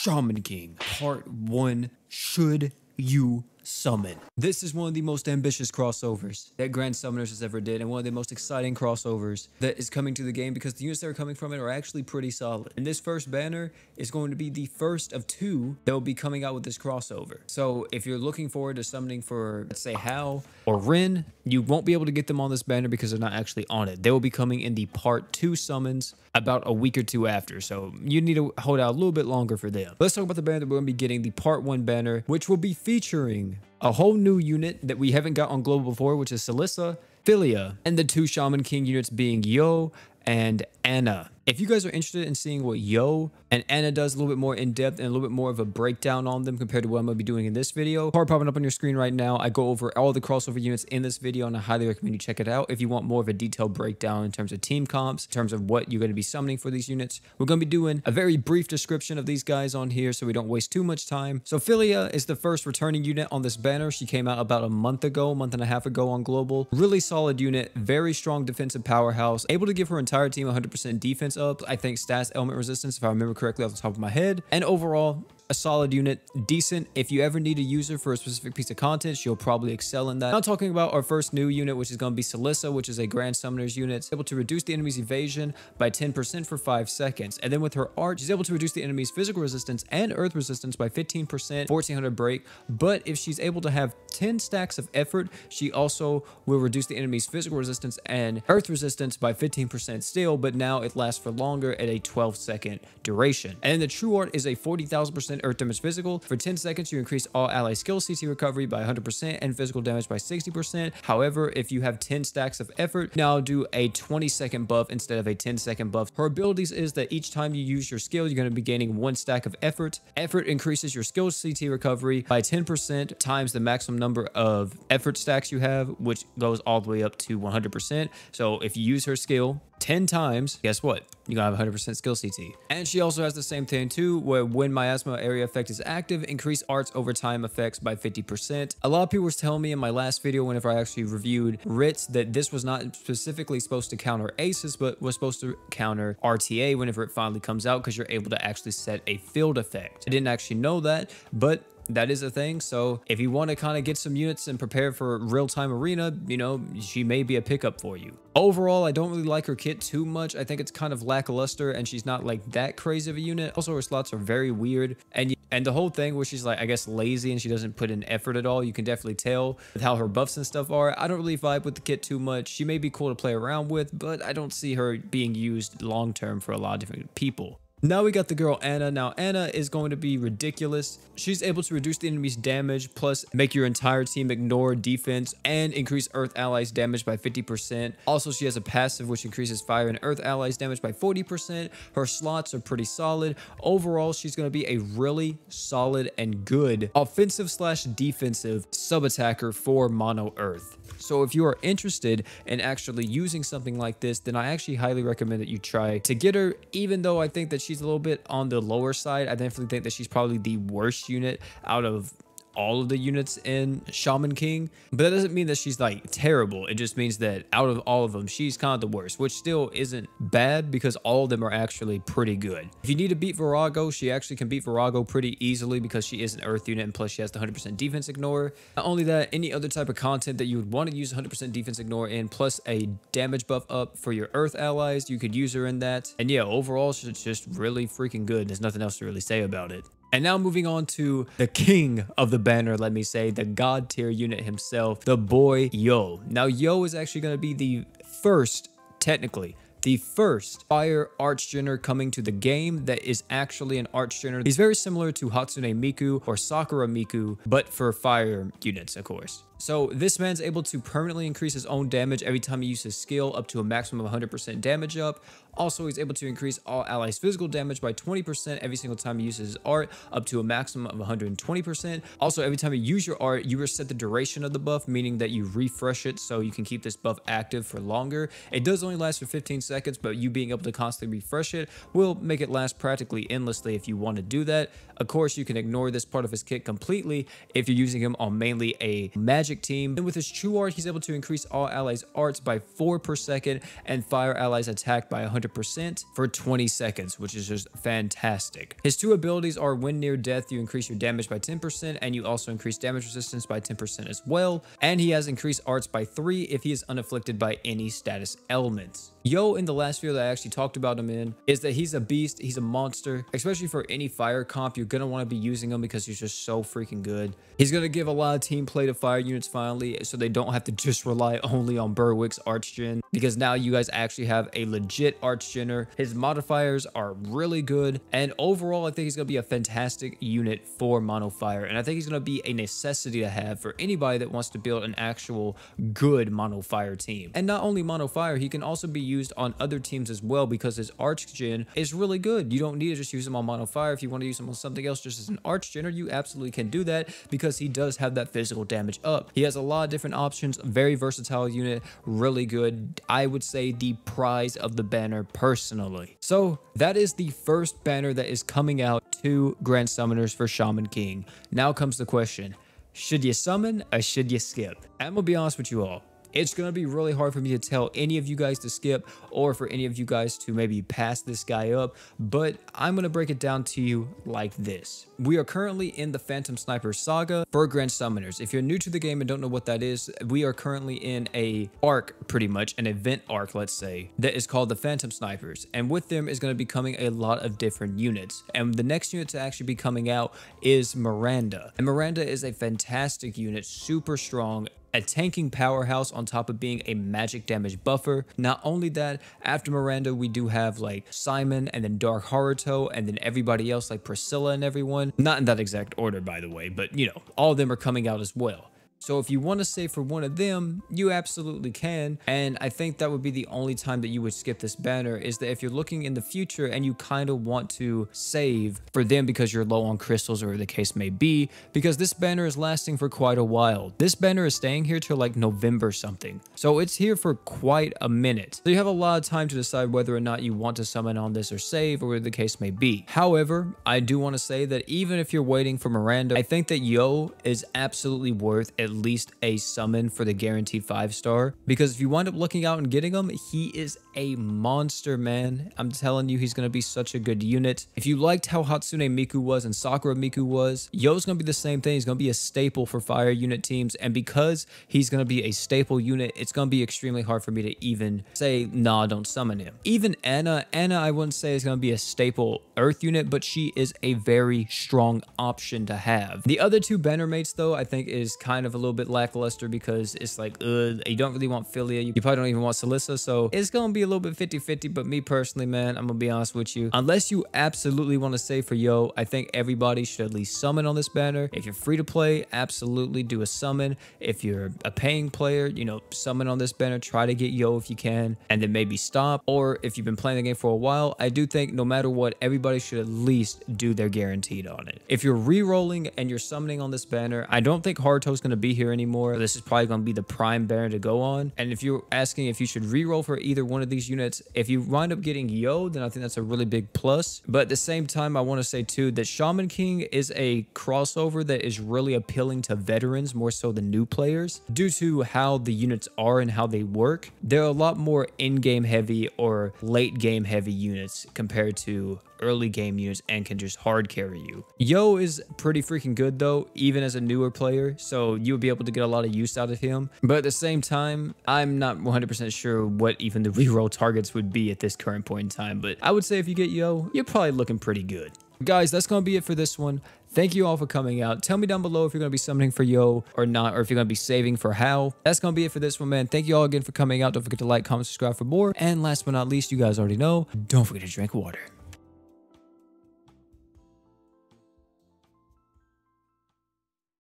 Shaman King, Part 1, Should You Summon? This is one of the most ambitious crossovers that Grand Summoners has ever did, and one of the most exciting crossovers that is coming to the game because the units that are coming from it are actually pretty solid. And this first banner is going to be the first of two that will be coming out with this crossover. So if you're looking forward to summoning for, let's say, Hal or Rin, you won't be able to get them on this banner because they're not actually on it. They will be coming in the Part 2 summons about a week or two after, so you need to hold out a little bit longer for them. Let's talk about the banner that we're going to be getting, the Part 1 banner, which will be featuring a whole new unit that we haven't got on Global before, which is Celissa, Philia, and the two Shaman King units being Yo and Anna. If you guys are interested in seeing what Yo and Anna does a little bit more in depth and a little bit more of a breakdown on them compared to what I'm going to be doing in this video, card popping up on your screen right now, I go over all the crossover units in this video and I highly recommend you check it out if you want more of a detailed breakdown in terms of team comps, in terms of what you're going to be summoning for these units. We're going to be doing a very brief description of these guys on here so we don't waste too much time. So Philia is the first returning unit on this banner. She came out about a month and a half ago on Global. Really solid unit, very strong defensive powerhouse, able to give her entire team 100% defense up, I think stats element resistance if I remember correctly off the top of my head, and overall a solid unit, decent. If you ever need a user for a specific piece of content, she'll probably excel in that. Now talking about our first new unit, which is going to be Celissa, which is a Grand Summoners unit. It's able to reduce the enemy's evasion by 10% for 5 seconds. And then with her art, she's able to reduce the enemy's physical resistance and earth resistance by 15%, 1400 break. But if she's able to have 10 stacks of effort, she also will reduce the enemy's physical resistance and earth resistance by 15% still, but now it lasts for longer at a 12-second duration. And then the true art is a 40,000% earth damage physical. For 10 seconds, you increase all ally skill CT recovery by 100% and physical damage by 60%. However, if you have 10 stacks of effort, now do a 20-second buff instead of a 10-second buff. Her abilities is that each time you use your skill, you're going to be gaining 1 stack of effort. Effort increases your skill CT recovery by 10% times the maximum number of effort stacks you have, which goes all the way up to 100%. So if you use her skill 10 times, guess what? You're gonna have 100% skill CT. And she also has the same thing too, where when miasma area effect is active, increase arts over time effects by 50%. A lot of people were telling me in my last video, whenever I actually reviewed Ritz, that this was not specifically supposed to counter Aces, but was supposed to counter RTA whenever it finally comes out, because you're able to actually set a field effect. I didn't actually know that, but that is a thing. So if you want to kind of get some units and prepare for real-time arena, you know, she may be a pickup for you. Overall, I don't really like her kit too much. I think it's kind of lackluster and she's not like that crazy of a unit. Also, her slots are very weird. And the whole thing where she's like, I guess, lazy and she doesn't put in effort at all, you can definitely tell with how her buffs and stuff are. I don't really vibe with the kit too much. She may be cool to play around with, but I don't see her being used long-term for a lot of different people. Now we got the girl Anna. Now Anna is going to be ridiculous. She's able to reduce the enemy's damage, plus make your entire team ignore defense and increase earth allies damage by 50%. Also, she has a passive which increases fire and earth allies damage by 40%. Her slots are pretty solid. Overall, she's going to be a really solid and good offensive slash defensive sub attacker for mono earth. So if you are interested in actually using something like this, then I actually highly recommend that you try to get her, even though I think that she's a little bit on the lower side. I definitely think that she's probably the worst unit out of all of the units in Shaman King, but that doesn't mean that she's like terrible. It just means that out of all of them, she's kind of the worst, which still isn't bad because all of them are actually pretty good. If you need to beat Virago, she actually can beat Virago pretty easily because she is an earth unit and plus she has the 100% defense ignore. Not only that, any other type of content that you would want to use 100% defense ignore in, plus a damage buff up for your earth allies, you could use her in that. And yeah, overall, she's just really freaking good. There's nothing else to really say about it. And now moving on to the king of the banner, let me say, the god tier unit himself, the boy Yo. Now Yo is actually going to be the first, technically, the first fire archgener coming to the game that is actually an archgener. He's very similar to Hatsune Miku or Sakura Miku, but for fire units, of course. So this man's able to permanently increase his own damage every time he uses skill up to a maximum of 100% damage up. Also, he's able to increase all allies' physical damage by 20% every single time he uses his art up to a maximum of 120%. Also, every time you use your art, you reset the duration of the buff, meaning that you refresh it so you can keep this buff active for longer. It does only last for 15 seconds seconds, but you being able to constantly refresh it will make it last practically endlessly if you want to do that. Of course, you can ignore this part of his kit completely if you're using him on mainly a magic team. And with his true art, he's able to increase all allies' arts by 4 per second and fire allies' attack by 100% for 20 seconds, which is just fantastic. His 2 abilities are when near death, you increase your damage by 10%, and you also increase damage resistance by 10% as well. And he has increased arts by 3 if he is unafflicted by any status elements. Yo, in the last video that I actually talked about him in, is that he's a beast, he's a monster, especially for any fire comp. You're gonna want to be using him because he's just so freaking good. He's gonna give a lot of team play to fire units finally, so they don't have to just rely only on Berwick's Archgen, because now you guys actually have a legit Archgener. His modifiers are really good, and overall I think he's gonna be a fantastic unit for mono fire, and I think he's gonna be a necessity to have for anybody that wants to build an actual good mono fire team. And not only mono fire, he can also be used on other teams as well, because his Archgen is really good. You don't need to just use him on mono fire. If you want to use him on something else just as an Archgener, you absolutely can do that, because he does have that physical damage up. He has a lot of different options, very versatile unit, really good. I would say the prize of the banner personally. So that is the first banner that is coming out to Grand Summoners for Shaman King. Now comes the question, should you summon or should you skip? I'm gonna be honest with you all. It's going to be really hard for me to tell any of you guys to skip or for any of you guys to maybe pass this guy up, but I'm going to break it down to you like this. We are currently in the Phantom Sniper saga for Grand Summoners. If you're new to the game and don't know what that is, we are currently in a arc, pretty much an event arc, let's say, that is called the Phantom Snipers. And with them is going to be coming a lot of different units. And the next unit to actually be coming out is Miranda. And Miranda is a fantastic unit, super strong, a tanking powerhouse on top of being a magic damage buffer. Not only that, after Miranda, we do have like Simon and then Dark Haruto and then everybody else like Priscilla and everyone. Not in that exact order, by the way, but you know, all of them are coming out as well. So if you want to save for one of them, you absolutely can. And I think that would be the only time that you would skip this banner, is that if you're looking in the future and you kind of want to save for them because you're low on crystals or the case may be, because this banner is lasting for quite a while. This banner is staying here till like November something. So it's here for quite a minute. So you have a lot of time to decide whether or not you want to summon on this or save, or whatever the case may be. However, I do want to say that even if you're waiting for Miranda, I think that Yo is absolutely worth at least a summon for the guaranteed 5-star, because if you wind up looking out and getting him, he is a monster, man. I'm telling you, he's going to be such a good unit. If you liked how Hatsune Miku was and Sakura Miku was, Yo's going to be the same thing. He's going to be a staple for fire unit teams, and because he's going to be a staple unit, it's going to be extremely hard for me to even say, nah, don't summon him. Even Anna, I wouldn't say is going to be a staple earth unit, but she is a very strong option to have. The other 2 banner mates, though, I think is kind of a little bit lackluster, because it's like, you don't really want Philia, you probably don't even want Celissa, so it's gonna be a little bit 50-50. But me personally, man, I'm gonna be honest with you, unless you absolutely want to save for Yo, I think everybody should at least summon on this banner. If you're free to play, absolutely do a summon. If you're a paying player, you know, summon on this banner, try to get Yo if you can, and then maybe stop. Or if you've been playing the game for a while, I do think no matter what, everybody should at least do their guaranteed on it. If you're re-rolling and you're summoning on this banner, I don't think Haruto's gonna be here anymore. This is probably going to be the prime banner to go on. And if you're asking if you should reroll for either one of these units, if you wind up getting Yo, then I think that's a really big plus. But at the same time, I want to say too that Shaman King is a crossover that is really appealing to veterans more so than new players, due to how the units are and how they work. They're a lot more in-game heavy or late game heavy units compared to early game units, and can just hard carry you. Yo is pretty freaking good though, even as a newer player, so you'll be able to get a lot of use out of him. But at the same time, I'm not 100% sure what even the reroll targets would be at this current point in time, but I would say if you get Yo, you're probably looking pretty good. Guys, that's gonna be it for this one. Thank you all for coming out. Tell me down below if you're going to be summoning for Yo or not, or if you're going to be saving for How. That's going to be it for this one, man. Thank you all again for coming out. Don't forget to like, comment, subscribe for more. And last but not least, you guys already know, don't forget to drink water.